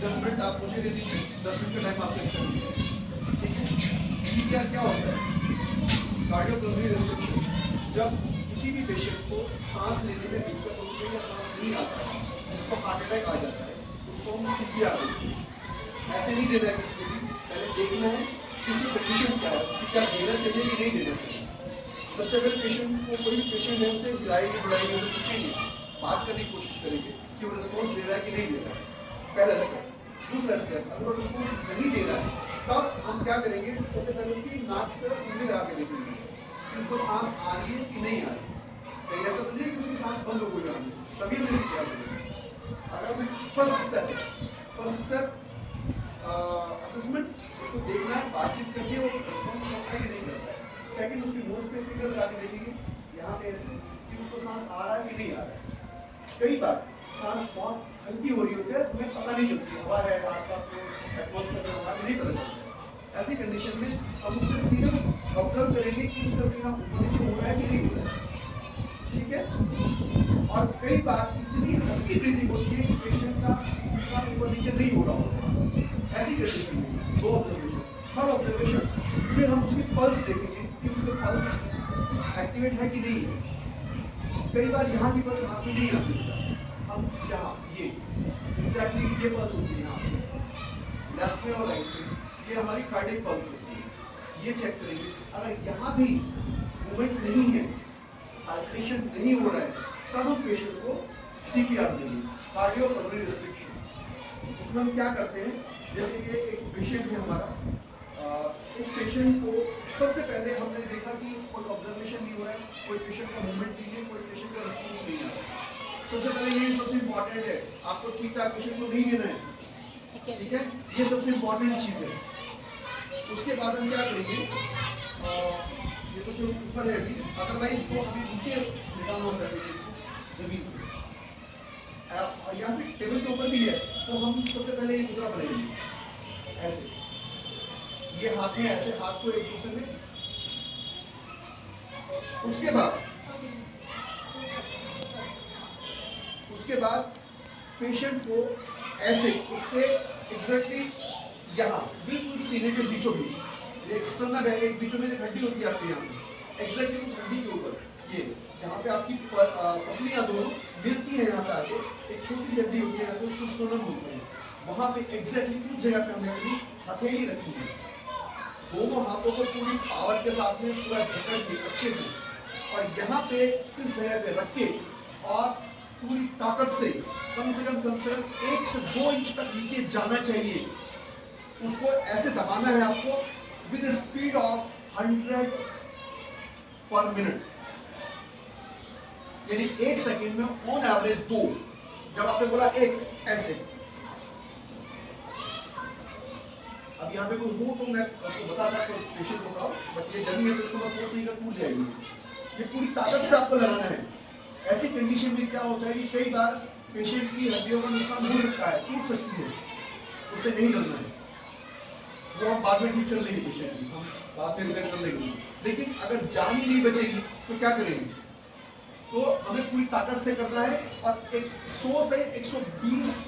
10 minute आप मुझे दे दीजिए, 10 मिनट का टाइम आपको एक्स्ट्रा दीजिए, ठीक है। सीपीआर क्या होता है? Cardiopulmonary restriction. जब किसी भी पेशेंट को सांस लेने में दिक्कत होती है या सांस नहीं आता है, जिसको हार्ट अटैक आ जाता है, उसको हम सीपीआर देते हैं। ऐसे नहीं देना है किसी को भी, पहले देखना है कि उसकी कंडीशन क्या है, सीपीआर देना चाहिए कि नहीं देना चाहिए। सबसे पहले पेशेंट को, कोई भी पेशेंट है उसे हिलाएंगे बुलाएंगे, उसे पूछेंगे, बात करने की कोशिश करेंगे कि वो रिस्पॉन्स दे रहा है कि नहीं दे रहा है, पहला स्टेप। दूसरा स्टेप, अगर वो रिस्पॉन्स नहीं दे रहा है तब हम क्या करेंगे, सबसे पहले उसकी नाक पर उंगली लगा के देखेंगे कि उसको सांस आ रही है कि नहीं आ रही है। कहीं ऐसा तो नहीं कि उसकी सांस बंद हो गई है, तभी हम इसे क्या करेंगे। अगर हमें फर्स्ट स्टेप असेसमेंट, उसको देखना है, बातचीत करके वो रिस्पॉन्स करता है कि नहीं करता है। सेकंड, उसकी नोज पे फिंगर लगा के देखेंगे यहाँ पे ऐसे कि उसको सांस आ रहा है कि नहीं आ रहा है। कई बार सांस बहुत हल्की हो रही होती है, हमें पता नहीं चलती, हवा है आसपास में, एटमॉस्फेयर में हवा नहीं पता चलता। ऐसी कंडीशन में हम उसके सीने को ऑब्जर्व करेंगे कि उसका सीना ऊपर नीचे हो रहा है कि नहीं हो रहा है, ठीक है। और कई बार इतनी हल्की ब्रीथिंग होती है कि पेशेंट का सीना ऊपर नीचे नहीं हो रहा होता है। ऐसी कंडीशन में दो ऑब्जर्वेशन। थर्ड ऑब्जर्वेशन, फिर हम उसकी पल्स देखेंगे कि उसका पल्स एक्टिवेट है कि नहीं है। कई बार यहाँ की पल्स हाथ में नहीं आती, हम यहाँ ये एग्जैक्टली ये पल्स होती है यहाँ पे लेफ्ट में और राइट में, ये हमारी कार्डियक पल्स होती है, ये चेक करेंगे। अगर यहाँ भी मूवमेंट नहीं है, हाइड्रेशन नहीं हो रहा है, तब हम पेशेंट को सीपीआर देंगे, कार्डियोपल्मोनरी रिस्ट्रिक्शन। उसमें हम क्या करते हैं, जैसे ये एक पेशेंट है हमारा, इस पेशेंट को सबसे पहले हमने देखा कि कोई ऑब्जर्वेशन नहीं हो रहा है, कोई पेशेंट का मूवमेंट नहीं है, कोई पेशेंट का रिस्पॉन्स नहीं आ रहा है। सबसे पहले ये सबसे इंपॉर्टेंट है, आपको ठीक ठाक पेशेंट को नहीं देना है, ठीक है, ये सबसे इंपॉर्टेंट चीज़ है। उसके बाद हम क्या करेंगे, ये तो जो ऊपर है अभी, अदरवाइज वो अभी नीचे लिटाना होता है जमीन पर, यहाँ पे टेबल के ऊपर भी है, तो हम सबसे पहले ये मुद्रा बनाएंगे ऐसे, ये हाथ में ऐसे, हाथ को एक दूसरे में। उसके बाद पेशेंट को ऐसे उसके एग्जैक्टली यहाँ बिल्कुल सीने के बीचों बीच, ये एक्सटर्नल है, एक बीचों में एक हड्डी होती है आपके यहाँ पे, एग्जैक्टली उस हड्डी के ऊपर, ये जहाँ पे आपकी पसलियाँ दोनों मिलती हैं, यहाँ पे आके एक छोटी सी हड्डी होती है, यहाँ पे उसको स्टोनम बोलते हैं, वहाँ पे एग्जैक्टली उस जगह पे हमें अपनी हथेली रखनी है। दोनों हाथों को पूरी पावर के साथ में पूरा जकड़ के अच्छे से, और यहाँ पे इस जगह पे रख के और पूरी ताकत से कम 1 से 2 इंच तक नीचे जाना चाहिए। उसको ऐसे दबाना है आपको विद स्पीड ऑफ 100 पर मिनट, यानी 1 सेकेंड में ऑन एवरेज 2। जब आपने बोला 1, ऐसे, अब यहाँ पे कोई हो तो मैं उसको बताता तो पेशेंट को बताओ, बट ये डमी है तो उसको मैं फोर्स नहीं कर, टूट जाएगी। ये पूरी ताकत से आपको लगाना है। ऐसी कंडीशन में क्या होता है कि कई बार पेशेंट की हड्डियों का नुकसान हो सकता है, टूट सकती है, उससे नहीं डरना है, वो हम बाद में ठीक कर लेंगे, पेशेंट की हम बाद में रिपेयर कर लेंगे। लेकिन अगर जान ही नहीं बचेगी तो क्या करेंगे, तो हमें पूरी ताकत से करना है, और 100 से 120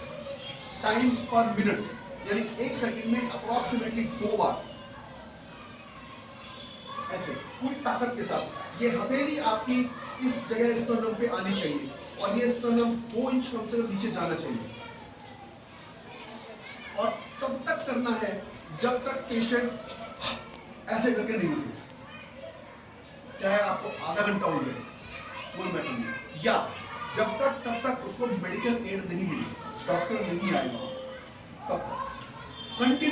टाइम्स पर मिनट, यानी 1 सेकंड में अप्रोक्सीमेटली 2 बार ऐसे पूरी ताकत के साथ। ये हथेली आपकी इस जगह स्टर्नम पे आनी चाहिए, और ये स्टर्नम 2 इंच कम से कम नीचे जाना चाहिए। और तब तक करना है जब तक पेशेंट ऐसे करके नहीं उठे, चाहे आपको आधा घंटा हो जाए, कोई मैटर नहीं, या जब तक तब तक उसको मेडिकल एड नहीं मिली, डॉक्टर नहीं आएगा, तब तक कंटिन्यू